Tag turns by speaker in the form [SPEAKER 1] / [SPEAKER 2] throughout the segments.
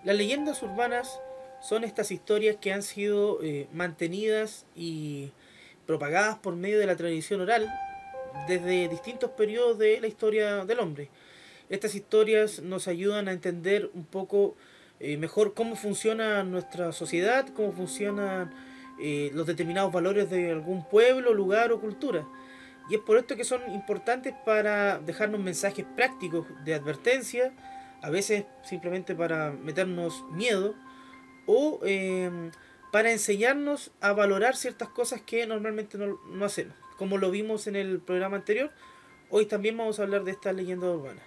[SPEAKER 1] Las leyendas urbanas son estas historias que han sido mantenidas y propagadas por medio de la tradición oral desde distintos periodos de la historia del hombre. Estas historias nos ayudan a entender un poco mejor cómo funciona nuestra sociedad, cómo funcionan los determinados valores de algún pueblo, lugar o cultura. Y es por esto que son importantes para dejarnos mensajes prácticos de advertencia, a veces simplemente para meternos miedo, o para enseñarnos a valorar ciertas cosas que normalmente no hacemos. Como lo vimos en el programa anterior, hoy también vamos a hablar de estas leyendas urbanas.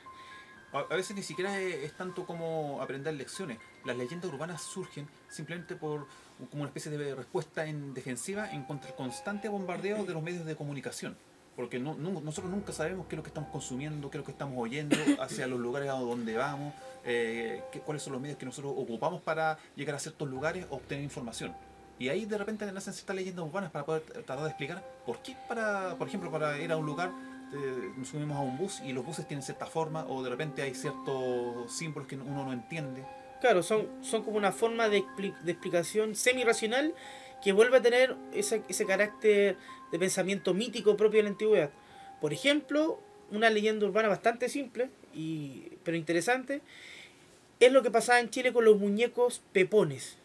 [SPEAKER 2] A veces ni siquiera es tanto como aprender lecciones. Las leyendas urbanas surgen simplemente por como una especie de respuesta en defensiva en contra el constante bombardeo de los medios de comunicación. Porque nosotros nunca sabemos qué es lo que estamos consumiendo, qué es lo que estamos oyendo, hacia los lugares a donde vamos, cuáles son los medios que nosotros ocupamos para llegar a ciertos lugares o obtener información. Y ahí de repente nacen ciertas leyendas urbanas para poder tratar de explicar por qué, por ejemplo, para ir a un lugar nos subimos a un bus y los buses tienen cierta forma o de repente hay ciertos símbolos que uno no entiende.
[SPEAKER 1] Claro, son como una forma de explicación semi-racional que vuelve a tener ese carácter de pensamiento mítico propio de la antigüedad. Por ejemplo, una leyenda urbana bastante simple, pero interesante, es lo que pasaba en Chile con los muñecos pepones.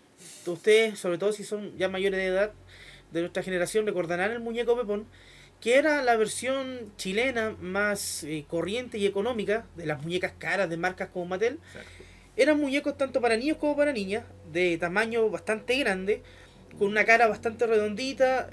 [SPEAKER 1] Ustedes, sobre todo si son ya mayores de edad de nuestra generación, recordarán el muñeco pepón, que era la versión chilena más corriente y económica de las muñecas caras de marcas como Mattel.
[SPEAKER 2] Exacto.
[SPEAKER 1] Eran muñecos tanto para niños como para niñas, de tamaño bastante grande, con una cara bastante redondita.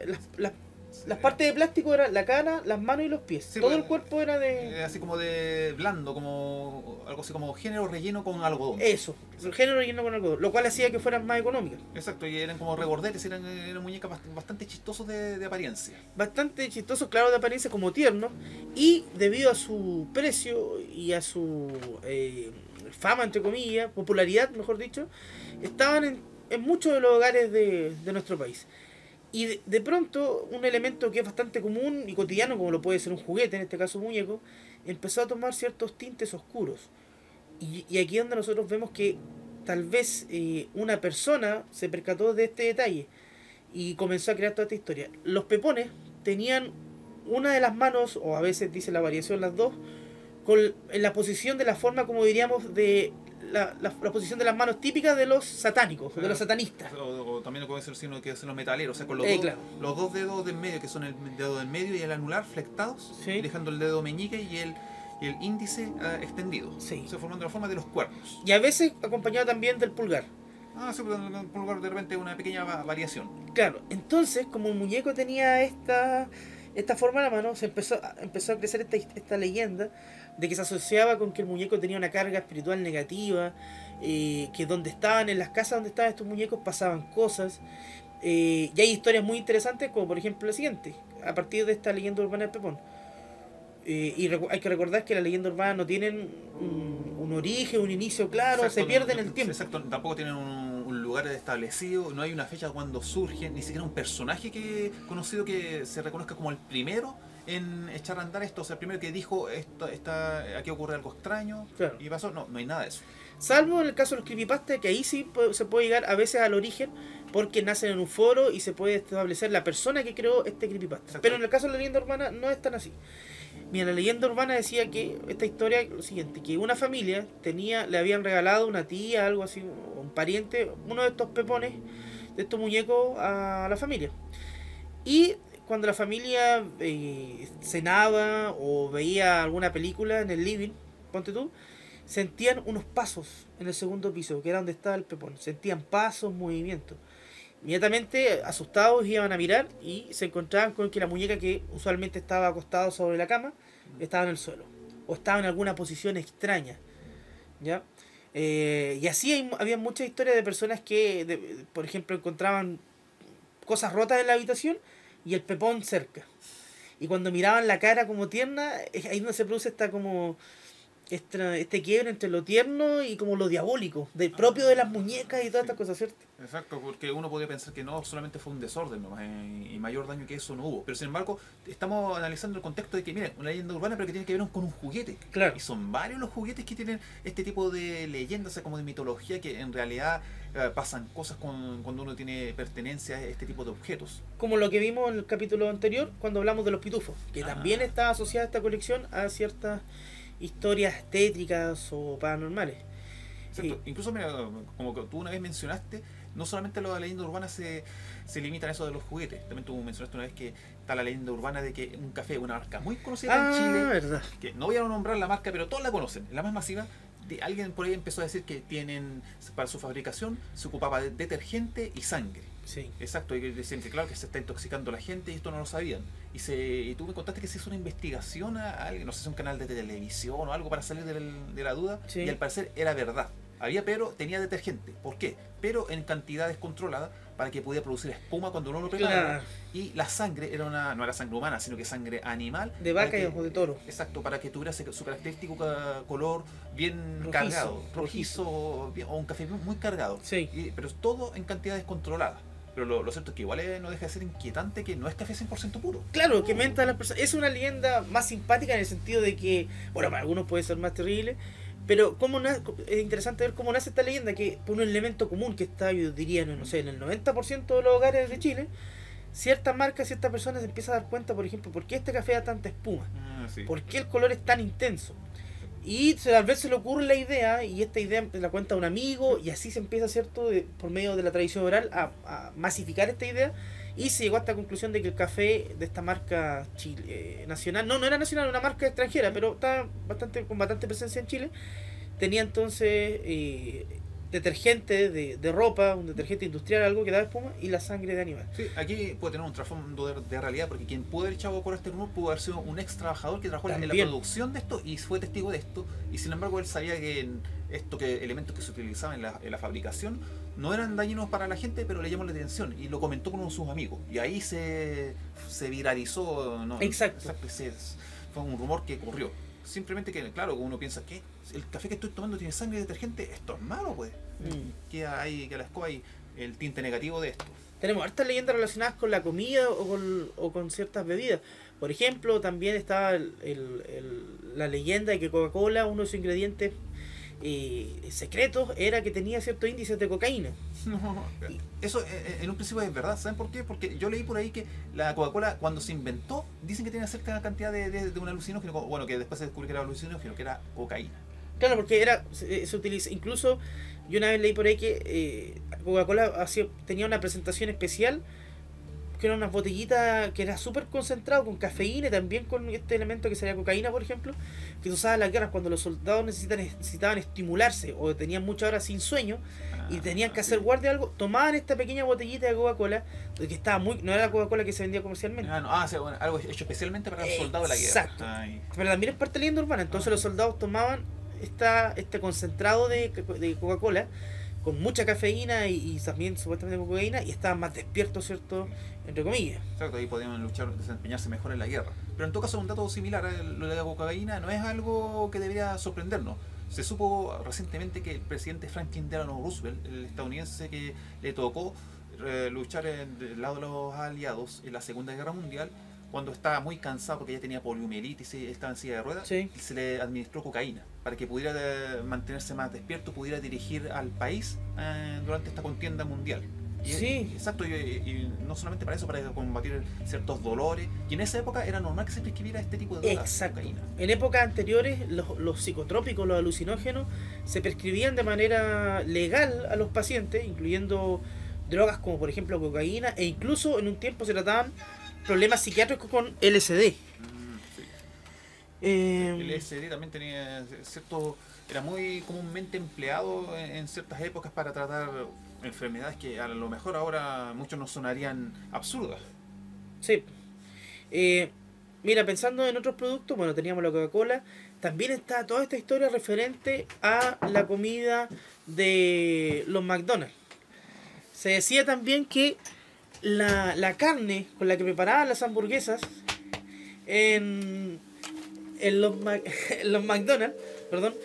[SPEAKER 1] Las partes de plástico eran la cara, las manos y los pies.
[SPEAKER 2] Sí,
[SPEAKER 1] Todo
[SPEAKER 2] pues,
[SPEAKER 1] el cuerpo era de...
[SPEAKER 2] así como de blando, como algo así como género relleno con algodón.
[SPEAKER 1] Eso, el género lleno con algodón, lo cual hacía que fueran más económicas.
[SPEAKER 2] Exacto, y eran como regordetes, eran muñecas bastante chistosos de apariencia.
[SPEAKER 1] Bastante chistosos, claro, de apariencia, como tiernos, y debido a su precio y a su fama, entre comillas, popularidad, mejor dicho, estaban en muchos de los hogares de nuestro país. Y de pronto, un elemento que es bastante común y cotidiano, como lo puede ser un juguete, en este caso un muñeco, empezó a tomar ciertos tintes oscuros. Y aquí es donde nosotros vemos que tal vez una persona se percató de este detalle y comenzó a crear toda esta historia. Los pepones tenían una de las manos, o a veces dice la variación las dos, en la posición de la forma, como diríamos, de la posición de las manos típica de los satánicos, de los satanistas.
[SPEAKER 2] O también lo puede ser sino que hacen los metaleros, o sea, con
[SPEAKER 1] Claro.
[SPEAKER 2] los dos dedos del medio, que son el dedo del medio y el anular flectados,
[SPEAKER 1] Sí.
[SPEAKER 2] dejando el dedo meñique y el índice extendido.
[SPEAKER 1] Sí.
[SPEAKER 2] O sea, formando la forma de los cuernos.
[SPEAKER 1] Y a veces acompañado también del pulgar.
[SPEAKER 2] Ah, sí, pues, por lugar de repente una pequeña variación.
[SPEAKER 1] Claro, entonces, como el muñeco tenía esta forma en la mano, empezó a crecer esta leyenda de que se asociaba con que el muñeco tenía una carga espiritual negativa, que donde estaban, en las casas donde estaban estos muñecos, pasaban cosas. Y hay historias muy interesantes, como por ejemplo la siguiente, a partir de esta leyenda urbana del Pepón. Hay que recordar que las leyendas urbanas no tienen un origen, un inicio claro,
[SPEAKER 2] Exacto,
[SPEAKER 1] se pierden en el tiempo.
[SPEAKER 2] exacto, tampoco tienen un lugar establecido, no hay una fecha cuando surge, ni siquiera un personaje conocido que se reconozca como el primero en echar a andar esto, o sea, el primero que dijo aquí ocurre algo extraño
[SPEAKER 1] Claro.
[SPEAKER 2] y pasó, no hay nada de eso.
[SPEAKER 1] Salvo en el caso de los creepypasta, que ahí sí se puede llegar a veces al origen, porque nacen en un foro y se puede establecer la persona que creó este creepypasta.
[SPEAKER 2] Exacto.
[SPEAKER 1] Pero en el caso de la leyenda urbana no es tan así. Mira, la leyenda urbana decía que esta historia lo siguiente, que una familia le habían regalado una tía, algo así, un pariente, uno de estos pepones, de estos muñecos a la familia. Y cuando la familia cenaba o veía alguna película en el living, ponte tú, sentían unos pasos en el segundo piso, que era donde estaba el pepón. Sentían pasos, movimientos. Inmediatamente, asustados, iban a mirar y se encontraban con que la muñeca, que usualmente estaba acostada sobre la cama, estaba en el suelo. O estaba en alguna posición extraña. ¿Ya? Y así había muchas historias de personas que, por ejemplo, encontraban cosas rotas en la habitación y el pepón cerca. Y cuando miraban la cara como tierna, es ahí donde se produce esta como este quiebre entre lo tierno y como lo diabólico, propio de las muñecas y todas estas cosas, ¿cierto?
[SPEAKER 2] Exacto, porque uno podría pensar que no, solamente fue un desorden nomás, y mayor daño que eso no hubo. Pero sin embargo, estamos analizando el contexto de que, miren, una leyenda urbana, pero que tiene que ver con un juguete.
[SPEAKER 1] Claro.
[SPEAKER 2] Y son varios los juguetes que tienen este tipo de leyendas, o sea, como de mitología, que en realidad pasan cosas cuando uno tiene pertenencia a este tipo de objetos.
[SPEAKER 1] Como lo que vimos en el capítulo anterior, cuando hablamos de los pitufos, que también está asociada esta colección a ciertas historias tétricas o paranormales.
[SPEAKER 2] Incluso, mira, como que tú una vez mencionaste, no solamente las leyendas urbanas se limitan a eso de los juguetes. También tú mencionaste una vez que está la leyenda urbana de que un café, una marca muy conocida en Chile,
[SPEAKER 1] verdad.
[SPEAKER 2] que no voy a nombrar la marca, pero todos la conocen, la más masiva. Alguien por ahí empezó a decir que para su fabricación se ocupaba de detergente y sangre.
[SPEAKER 1] Sí.
[SPEAKER 2] Exacto, y decían que claro que se está intoxicando la gente y esto no lo sabían. Y tú me contaste que se hizo una investigación a alguien, no sé si un canal de televisión o algo para salir de la duda,
[SPEAKER 1] sí.
[SPEAKER 2] Y al parecer era verdad. Tenía detergente. ¿Por qué? Pero en cantidades controladas para que pudiera producir espuma cuando uno lo pegaba.
[SPEAKER 1] Claro.
[SPEAKER 2] Y la sangre no era sangre humana, sino que sangre animal.
[SPEAKER 1] De vaca o de toro.
[SPEAKER 2] Exacto, para que tuviera su característico color bien
[SPEAKER 1] rojizo,
[SPEAKER 2] cargado. Rojizo o un café muy cargado.
[SPEAKER 1] Sí.
[SPEAKER 2] Pero todo en cantidades controladas. Pero lo cierto es que igual no deja de ser inquietante que no es café 100% puro.
[SPEAKER 1] Claro, que menta a las personas. Es una leyenda más simpática en el sentido de que, bueno, para algunos puede ser más terrible, pero es interesante ver cómo nace esta leyenda, que por un elemento común que está, yo diría, no sé, en el 90% de los hogares de Chile, ciertas marcas, ciertas personas se empiezan a dar cuenta, por ejemplo, por qué este café da tanta espuma,
[SPEAKER 2] Sí.
[SPEAKER 1] por qué el color es tan intenso. Y tal vez se le ocurre la idea, y esta idea la cuenta un amigo, y así se empieza, ¿cierto?, por medio de la tradición oral, a masificar esta idea, y se llegó a esta conclusión de que el café de esta marca nacional, no era nacional, una marca extranjera, pero está con bastante presencia en Chile, tenía entonces detergente de ropa, un detergente industrial, algo que da espuma, y la sangre de animal.
[SPEAKER 2] Sí, aquí puede tener un trasfondo de realidad, porque quien pudo haber echado por este rumor pudo haber sido un ex trabajador que trabajó en la producción de esto y fue testigo de esto, y sin embargo él sabía que elementos que se utilizaban en la fabricación no eran dañinos para la gente, pero le llamó la atención y lo comentó con uno de sus amigos, y ahí se viralizó. ¿No?
[SPEAKER 1] Exacto.
[SPEAKER 2] Fue un rumor que corrió. Simplemente que, claro, uno piensa que el café que estoy tomando tiene sangre de detergente, esto es malo, pues. Queda ahí, que la escoba y el tinte negativo de esto.
[SPEAKER 1] Tenemos hartas leyendas relacionadas con la comida o con ciertas bebidas. Por ejemplo, también está la leyenda de que Coca-Cola, uno de sus ingredientes secretos, era que tenía ciertos índices de cocaína.
[SPEAKER 2] No, eso en un principio es verdad. ¿Saben por qué? Porque yo leí por ahí que la Coca-Cola, cuando se inventó, dicen que tenía cierta cantidad de un alucinógeno, bueno, que después se descubrió que era alucinógeno, que era cocaína.
[SPEAKER 1] Claro, porque se utiliza, incluso yo una vez leí por ahí que Coca-Cola tenía una presentación especial, que era una botellita que era súper concentrado con cafeína y también con este elemento que sería cocaína, por ejemplo, que se usaba en las guerras cuando los soldados necesitaban estimularse o tenían muchas horas sin sueño y tenían que hacer guardia algo, tomaban esta pequeña botellita de Coca-Cola, que estaba no era la Coca-Cola que se vendía comercialmente.
[SPEAKER 2] Bueno, algo hecho especialmente para los soldados de la guerra.
[SPEAKER 1] Exacto. Pero también es parte de la leyenda urbana. Entonces los soldados tomaban este concentrado de Coca-Cola con mucha cafeína y también supuestamente cocaína, y estaban más despiertos, ¿cierto?, entre comillas.
[SPEAKER 2] Exacto, ahí podían desempeñarse mejor en la guerra. Pero en todo caso, un dato similar a lo de la cocaína no es algo que debería sorprendernos. Se supo recientemente que el presidente Franklin Delano Roosevelt, el estadounidense que le tocó luchar del lado de los aliados en la Segunda Guerra Mundial, cuando estaba muy cansado porque ya tenía poliomielitis y estaba en silla de ruedas,
[SPEAKER 1] sí,
[SPEAKER 2] se le administró cocaína para que pudiera mantenerse más despierto, pudiera dirigir al país durante esta contienda mundial.
[SPEAKER 1] Sí.
[SPEAKER 2] Exacto, y no solamente para eso, para combatir ciertos dolores. Y en esa época era normal que se prescribiera este tipo de drogas.
[SPEAKER 1] Exacto.
[SPEAKER 2] Cocaína.
[SPEAKER 1] En épocas anteriores, los psicotrópicos, los alucinógenos, se prescribían de manera legal a los pacientes, incluyendo drogas como por ejemplo cocaína, e incluso en un tiempo se trataban problemas psiquiátricos con LSD.
[SPEAKER 2] Sí. El LSD también tenía era muy comúnmente empleado en ciertas épocas para tratar enfermedades que a lo mejor ahora muchos nos sonarían absurdas.
[SPEAKER 1] Sí. Mira, pensando en otros productos, bueno, teníamos la Coca-Cola, también está toda esta historia referente a la comida de los McDonald's. Se decía también que la carne con la que preparaban las hamburguesas en los McDonald's, perdón,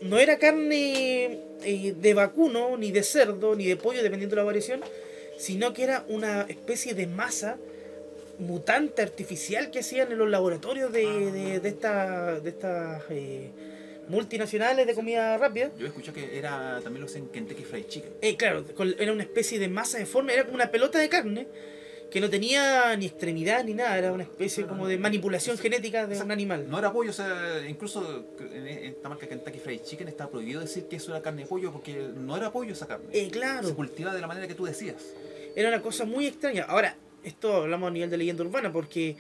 [SPEAKER 1] no era carne de vacuno, ni de cerdo, ni de pollo, dependiendo de la variación, sino que era una especie de masa mutante artificial que hacían en los laboratorios de estas multinacionales de comida rápida.
[SPEAKER 2] Yo escuché que era también lo hacen Kentucky Fried Chicken.
[SPEAKER 1] Claro, era una especie de masa deforme, era como una pelota de carne que no tenía ni extremidad ni nada, era una especie como de manipulación genética de un animal.
[SPEAKER 2] No era pollo, o sea, incluso en esta marca Kentucky Fried Chicken está prohibido decir que eso era carne de pollo porque no era pollo esa carne.
[SPEAKER 1] Claro.
[SPEAKER 2] Se cultiva de la manera que tú decías.
[SPEAKER 1] Era una cosa muy extraña. Ahora, esto hablamos a nivel de leyenda urbana porque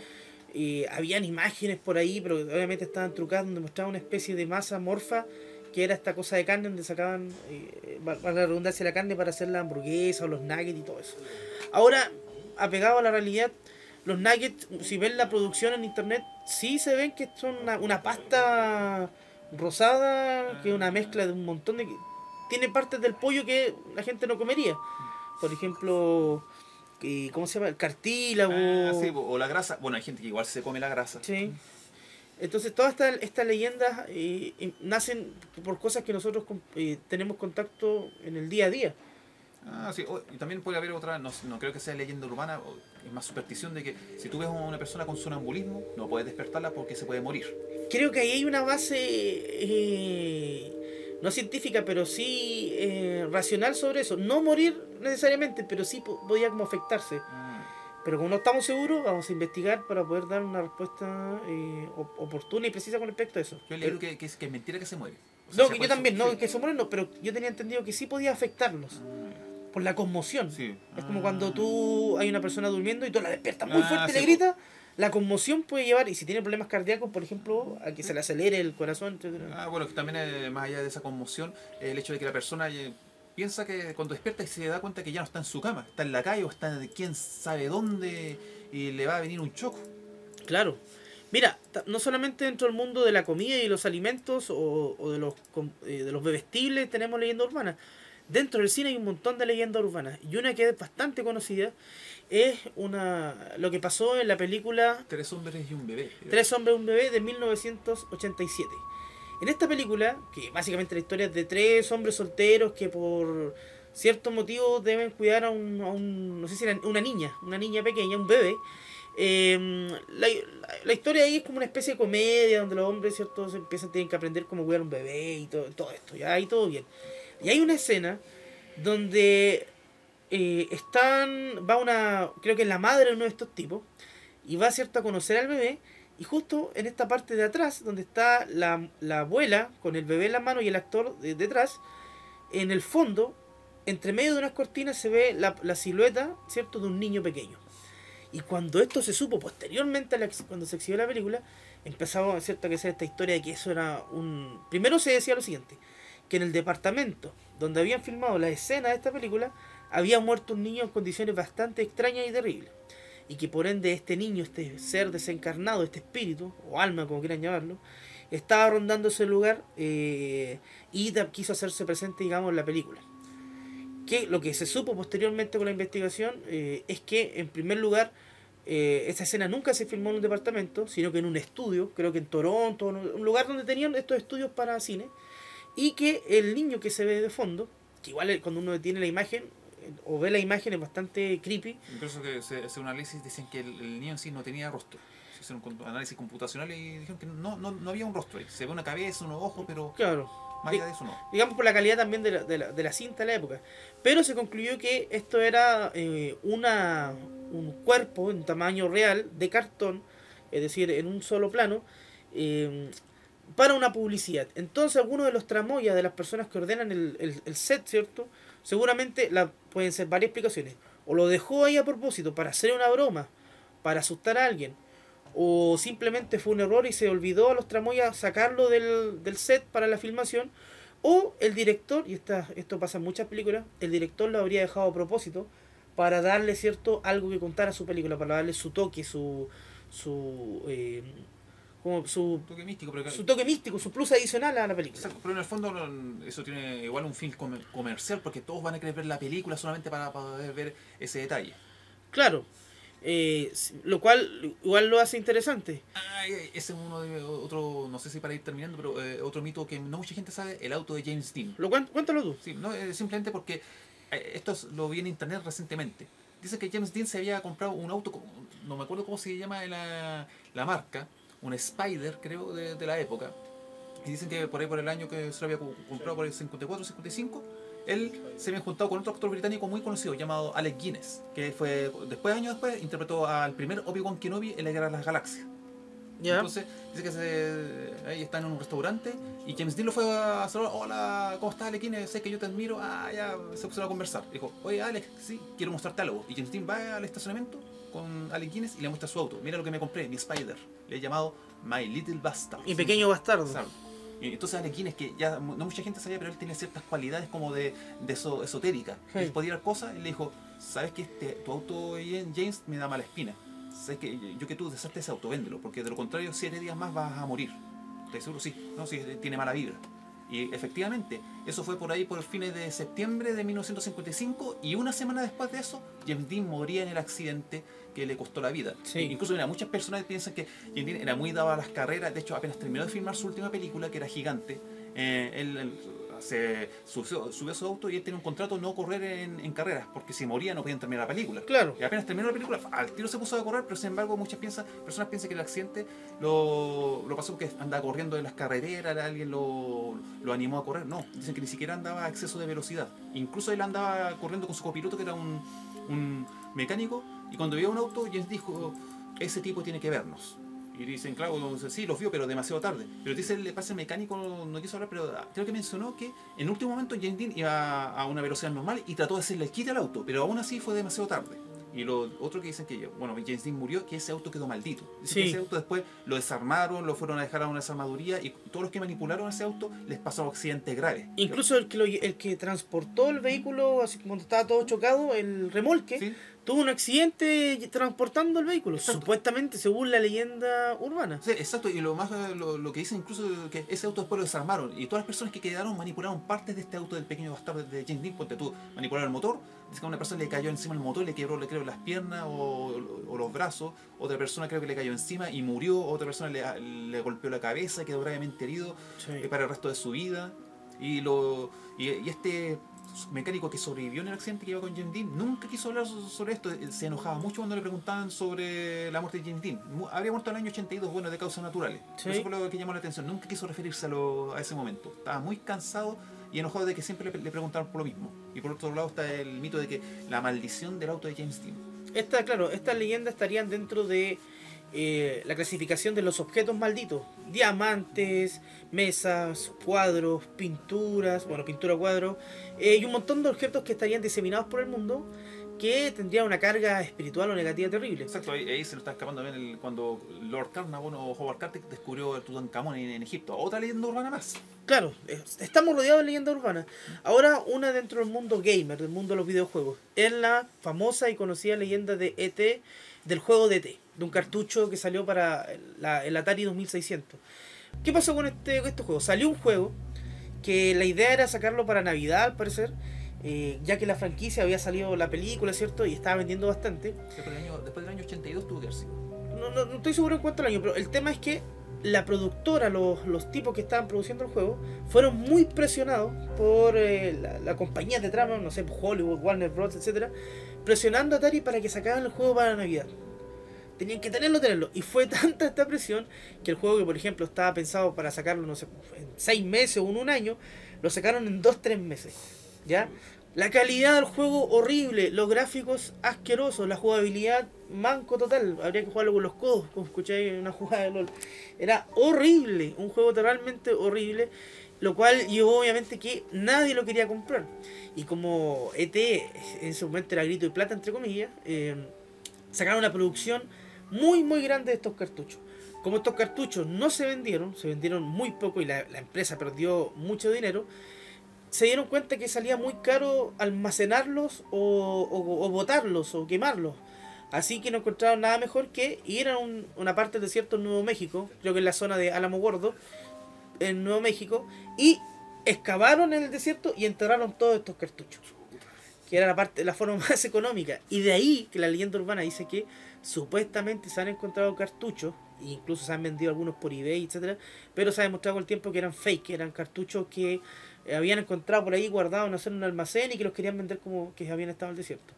[SPEAKER 1] habían imágenes por ahí, pero obviamente estaban trucadas, donde mostraban una especie de masa morfa que era esta cosa de carne donde sacaban, para la redundancia, la carne para hacer la hamburguesa o los nuggets y todo eso. Ahora, apegado a la realidad, los nuggets, si ven la producción en internet, sí se ven que son una pasta rosada, que es una mezcla de un montón de... Tiene partes del pollo que la gente no comería. Por ejemplo, ¿cómo se llama? El cartílago.
[SPEAKER 2] Sí, o la grasa. Bueno, hay gente que igual se come la grasa.
[SPEAKER 1] Sí. Entonces todas estas leyendas nacen por cosas que nosotros tenemos contacto en el día a día.
[SPEAKER 2] Sí, y también puede haber otra, no creo que sea leyenda urbana, es más superstición de que si tú ves a una persona con sonambulismo, no puedes despertarla porque se puede morir.
[SPEAKER 1] Creo que ahí hay una base no científica, pero sí racional sobre eso. No morir necesariamente, pero sí podía como afectarse. Pero como no estamos seguros, vamos a investigar para poder dar una respuesta oportuna y precisa con respecto a eso.
[SPEAKER 2] Yo le digo que es mentira que se muere.
[SPEAKER 1] O sea, no, que yo también, no, que se mueren no, pero yo tenía entendido que sí podía afectarlos. Por la conmoción.
[SPEAKER 2] Sí.
[SPEAKER 1] Es como cuando tú hay una persona durmiendo y tú la despiertas muy fuerte y le gritas. La conmoción puede llevar, y si tiene problemas cardíacos, por ejemplo, a que se le acelere el corazón, etc.
[SPEAKER 2] Bueno, también más allá de esa conmoción, el hecho de que la persona piensa que cuando despierta y se da cuenta que ya no está en su cama, está en la calle o está de quién sabe dónde y le va a venir un choco.
[SPEAKER 1] Claro. Mira, no solamente dentro del mundo de la comida y los alimentos o de los bebestibles tenemos leyenda urbana. Dentro del cine hay un montón de leyendas urbanas. Y una que es bastante conocida es lo que pasó en la película
[SPEAKER 2] Tres hombres y un bebé.
[SPEAKER 1] Tres hombres y un bebé de 1987. En esta película, que básicamente la historia es de tres hombres solteros que por ciertos motivos deben cuidar a no sé si era una niña pequeña, un bebé. La historia ahí es como una especie de comedia donde los hombres, ¿cierto?, tienen que aprender cómo cuidar a un bebé y todo esto, ya ahí todo bien. Y hay una escena donde creo que es la madre de uno de estos tipos, y va, ¿cierto?, a conocer al bebé, y justo en esta parte de atrás, donde está la abuela con el bebé en la mano y el actor detrás, en el fondo, entre medio de unas cortinas se ve la silueta, ¿cierto?, de un niño pequeño. Y cuando esto se supo posteriormente, cuando se exhibió la película, empezaba, ¿cierto?, a crecer esta historia de que eso era Primero se decía lo siguiente, que en el departamento donde habían filmado la escena de esta película, había muerto un niño en condiciones bastante extrañas y terribles. Y que por ende este niño, este ser desencarnado, este espíritu, o alma como quieran llamarlo, estaba rondando ese lugar y quiso hacerse presente, digamos, en la película. Que lo que se supo posteriormente con la investigación es que, en primer lugar, esta escena nunca se filmó en un departamento, sino que en un estudio, creo que en Toronto, un lugar donde tenían estos estudios para cine, y que el niño que se ve de fondo, que igual cuando uno tiene la imagen o ve la imagen es bastante creepy.
[SPEAKER 2] Incluso que se hace un análisis, dicen que el niño en sí no tenía rostro. Se hizo un análisis computacional y dijeron que no había un rostro ahí. Se ve una cabeza, unos ojos, pero
[SPEAKER 1] claro,
[SPEAKER 2] más allá de eso no.
[SPEAKER 1] Digamos por la calidad también de la cinta de la época. Pero se concluyó que esto era un cuerpo en tamaño real de cartón, es decir, en un solo plano, para una publicidad. Entonces algunos de los tramoyas de las personas que ordenan el set, ¿cierto?, seguramente pueden ser varias explicaciones. O lo dejó ahí a propósito para hacer una broma, para asustar a alguien, o simplemente fue un error y se olvidó a los tramoyas sacarlo del set para la filmación, o el director, y esto pasa en muchas películas, el director lo habría dejado a propósito para darle, ¿cierto?, algo que contara a su película, para darle su toque, su
[SPEAKER 2] toque místico, pero
[SPEAKER 1] su toque místico, su plus adicional a la película.
[SPEAKER 2] Exacto, pero en el fondo eso tiene igual un fin comercial, porque todos van a querer ver la película solamente para poder ver ese detalle.
[SPEAKER 1] Claro, Lo cual igual lo hace interesante.
[SPEAKER 2] Ese es uno de otro, no sé si para ir terminando, pero otro mito que no mucha gente sabe, el auto de James Dean.
[SPEAKER 1] Cuéntalo tú.
[SPEAKER 2] Sí, no, simplemente porque lo vi en internet recientemente. Dice que James Dean se había comprado un auto, no me acuerdo cómo se llama la marca, un Spider, creo, de la época. Y dicen que por ahí por el año que se lo había comprado, por el 54 55, él se había juntado con otro actor británico muy conocido llamado Alec Guinness, que fue, años después, interpretó al primer Obi-Wan Kenobi en la Guerra de las Galaxias.
[SPEAKER 1] ¿Ya?
[SPEAKER 2] Entonces, dice que ahí están en un restaurante y James Dean lo fue a saludar. Hola, ¿cómo estás, Alec Guinness? Sé que yo te admiro. Ya se pusieron a conversar. Dijo, oye, Alex, sí, quiero mostrarte algo. Y James Dean va al estacionamiento con Alec Guinness y le muestra su auto. Mira lo que me compré, mi Spider. Le he llamado My Little Bastard.
[SPEAKER 1] Mi pequeño bastardo.
[SPEAKER 2] Y entonces Alec Guinness, que ya no mucha gente sabía, pero él tiene ciertas cualidades como de esotérica. Sí. Él podía dar cosas y le dijo, ¿sabes que tu auto, James, me da mala espina? ¿Sabes que yo que tú deseaste ese auto, véndelo? Porque de lo contrario, 7 días más vas a morir. ¿Estás seguro? Sí. No, sí, tiene mala vibra. Y efectivamente, eso fue por ahí por fines de septiembre de 1955 y una semana después de eso, James Dean moría en el accidente que le costó la vida.
[SPEAKER 1] Sí.
[SPEAKER 2] Incluso mira, muchas personas piensan que James Dean era muy dado a las carreras. De hecho, apenas terminó de filmar su última película, que era Gigante, él se subió a su auto y él tenía un contrato no correr en carreras, porque si moría no podían terminar la película.
[SPEAKER 1] Claro.
[SPEAKER 2] Y apenas terminó la película, al tiro se puso a correr, pero sin embargo muchas personas piensan que el accidente lo pasó porque andaba corriendo en las carreteras, alguien lo animó a correr. No, dicen que ni siquiera andaba a exceso de velocidad. Incluso él andaba corriendo con su copiloto, que era un mecánico, y cuando vio un auto, James dijo, ese tipo tiene que vernos. Y dicen, claro, sí, los vio, pero demasiado tarde. Pero dice, le pasa el mecánico, no quiso hablar, pero creo que mencionó que en último momento James Dean iba a una velocidad normal y trató de hacerle el quite al auto, pero aún así fue demasiado tarde. Y lo otro que dicen que, bueno, James Dean murió, que ese auto quedó maldito. Dicen que ese auto después lo desarmaron, lo fueron a dejar a una desarmaduría y todos los que manipularon ese auto les pasó accidentes graves.
[SPEAKER 1] Incluso el que transportó el vehículo, así cuando estaba todo chocado, el remolque, ¿sí? Tuvo un accidente transportando el vehículo, exacto. Supuestamente, según la leyenda urbana.
[SPEAKER 2] Sí, exacto, y lo que dicen incluso que ese auto después lo desarmaron y todas las personas que quedaron manipularon partes de este auto del pequeño bastardo de James Dean. Ponte tú, manipularon el motor, dice que a una persona le cayó encima el motor, le quebró las piernas o los brazos, otra persona creo que le cayó encima y murió, otra persona le golpeó la cabeza, quedó gravemente herido, sí, para el resto de su vida. Y este mecánico que sobrevivió en el accidente que iba con James Dean nunca quiso hablar sobre esto. Se enojaba mucho cuando le preguntaban sobre la muerte de James Dean. Habría muerto en el año 82, bueno, de causas naturales. ¿Sí? Eso fue lo que llamó la atención. Nunca quiso referirse a ese momento. Estaba muy cansado y enojado de que siempre le preguntaban por lo mismo. Y por otro lado está el mito de que la maldición del auto de James Dean.
[SPEAKER 1] Estas leyendas estarían dentro de la clasificación de los objetos malditos: diamantes, mesas, cuadros, pinturas, pintura cuadros, y un montón de objetos que estarían diseminados por el mundo que tendrían una carga espiritual o negativa terrible.
[SPEAKER 2] Exacto, ahí se lo está escapando también cuando Lord Carnarvon o Howard Carter descubrió el Tutankamón en Egipto. Otra leyenda urbana más.
[SPEAKER 1] Claro, estamos rodeados de leyendas urbanas. Ahora una dentro del mundo gamer, del mundo de los videojuegos. Es la famosa y conocida leyenda de E.T., del juego de E.T., de un cartucho que salió para el Atari 2600. ¿Qué pasó con este juego? Salió un juego que la idea era sacarlo para Navidad, al parecer, ya que la franquicia había salido la película, ¿cierto? Y estaba vendiendo bastante.
[SPEAKER 2] Después del año 82 tuvo que haber sido.
[SPEAKER 1] No estoy seguro en cuánto el año, pero el tema es que la productora, los tipos que estaban produciendo el juego, fueron muy presionados por la compañía de trama, no sé, Hollywood, Warner Bros., etcétera, presionando a Atari para que sacaran el juego para Navidad. Tenían que tenerlo. Y fue tanta esta presión que el juego, que por ejemplo estaba pensado para sacarlo, no sé, en 6 meses o en un año, lo sacaron en 2-3 meses. ¿Ya? La calidad del juego horrible, los gráficos asquerosos, la jugabilidad manco total. Habría que jugarlo con los codos, como escuché una jugada de LOL. Era horrible, un juego totalmente horrible, lo cual llevó obviamente que nadie lo quería comprar. Y como E.T. en ese momento era grito y plata, entre comillas, sacaron una producción muy muy grande de estos cartuchos. Como estos cartuchos no se vendieron muy poco y la empresa perdió mucho dinero, se dieron cuenta que salía muy caro almacenarlos o botarlos o quemarlos. Así que no encontraron nada mejor que ir a una parte del desierto en Nuevo México, creo que en la zona de Álamo Gordo, en Nuevo México, y excavaron en el desierto y enterraron todos estos cartuchos, que era la forma más económica. Y de ahí que la leyenda urbana dice que Supuestamente se han encontrado cartuchos, e incluso se han vendido algunos por eBay, etcétera, pero se ha demostrado con el tiempo que eran fake, que eran cartuchos que habían encontrado por ahí guardados no sé, en un almacén y que los querían vender como que habían estado en el desierto.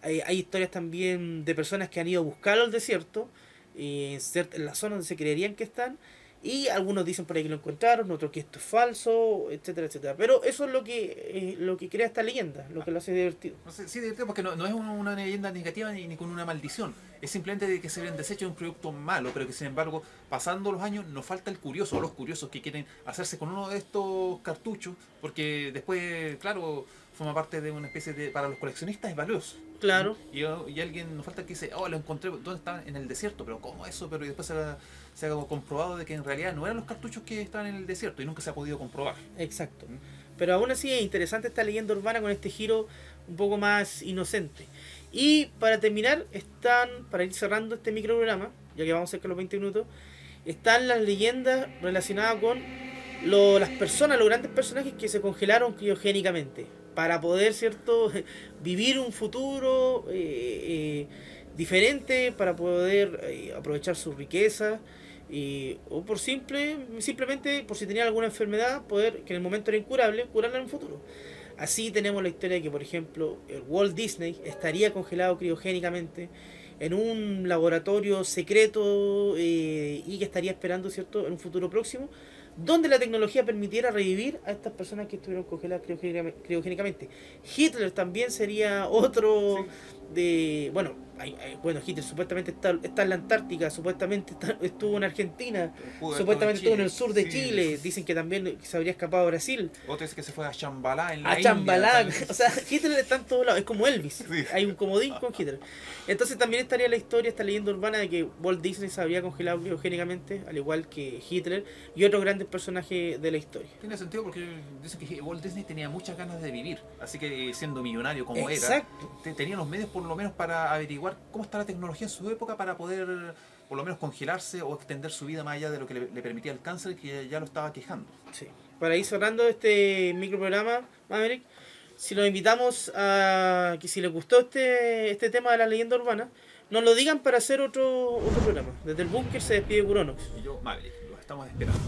[SPEAKER 1] Hay historias también de personas que han ido a buscarlo al desierto, en la zona donde se creerían que están, y algunos dicen por ahí que lo encontraron, otros que esto es falso, etcétera, etcétera. Pero eso es lo que crea esta leyenda, lo que lo hace divertido.
[SPEAKER 2] No sé, sí, divertido porque no es una leyenda negativa ni con una maldición. Es simplemente de que se habían deshecho de un producto malo, pero que sin embargo, pasando los años, nos falta el curioso, o los curiosos que quieren hacerse con uno de estos cartuchos, porque después, claro, forma parte de una especie de... Para los coleccionistas es valioso.
[SPEAKER 1] Claro.
[SPEAKER 2] Y alguien nos falta que dice, oh, lo encontré, ¿dónde está? En el desierto, pero ¿cómo eso? Pero y después se ha comprobado de que en realidad no eran los cartuchos que estaban en el desierto y nunca se ha podido comprobar.
[SPEAKER 1] Exacto. Pero aún así es interesante esta leyenda urbana con este giro un poco más inocente. Y para terminar, para ir cerrando este microprograma, ya que vamos cerca de los 20 minutos, están las leyendas relacionadas con las personas, los grandes personajes que se congelaron criogénicamente para poder, ¿cierto?, vivir un futuro diferente, para poder aprovechar sus riquezas, o por simplemente por si tenían alguna enfermedad, poder, que en el momento era incurable, curarla en un futuro. Así tenemos la historia de que, por ejemplo, el Walt Disney estaría congelado criogénicamente en un laboratorio secreto y que estaría esperando, ¿cierto?, en un futuro próximo, donde la tecnología permitiera revivir a estas personas que estuvieron congeladas criogénicamente. Hitler también sería otro de... Bueno, Hitler supuestamente está en la Antártica, supuestamente estuvo en Argentina, supuestamente estuvo en el sur de Chile, dicen que también se habría escapado a Brasil.
[SPEAKER 2] Otro dice que se fue a Chambalá en la
[SPEAKER 1] A Chambalá, o sea, Hitler está en todos lados, es como Elvis, hay un comodín con Hitler. Entonces también estaría la historia, esta leyenda urbana de que Walt Disney se había congelado criogénicamente, al igual que Hitler y otros grandes personajes de la historia.
[SPEAKER 2] Tiene sentido porque dicen que Walt Disney tenía muchas ganas de vivir, así que siendo millonario como
[SPEAKER 1] Exacto.
[SPEAKER 2] era, tenía los medios por lo menos para averiguar cómo está la tecnología en su época para poder por lo menos congelarse o extender su vida más allá de lo que le permitía el cáncer que ya lo estaba quejando.
[SPEAKER 1] Sí. Para ir cerrando este microprograma, Maverick, si los invitamos a que si les gustó este tema de la leyenda urbana, nos lo digan para hacer otro programa. Desde el búnker se despide Curonox.
[SPEAKER 2] Y yo, Maverick, los estamos esperando.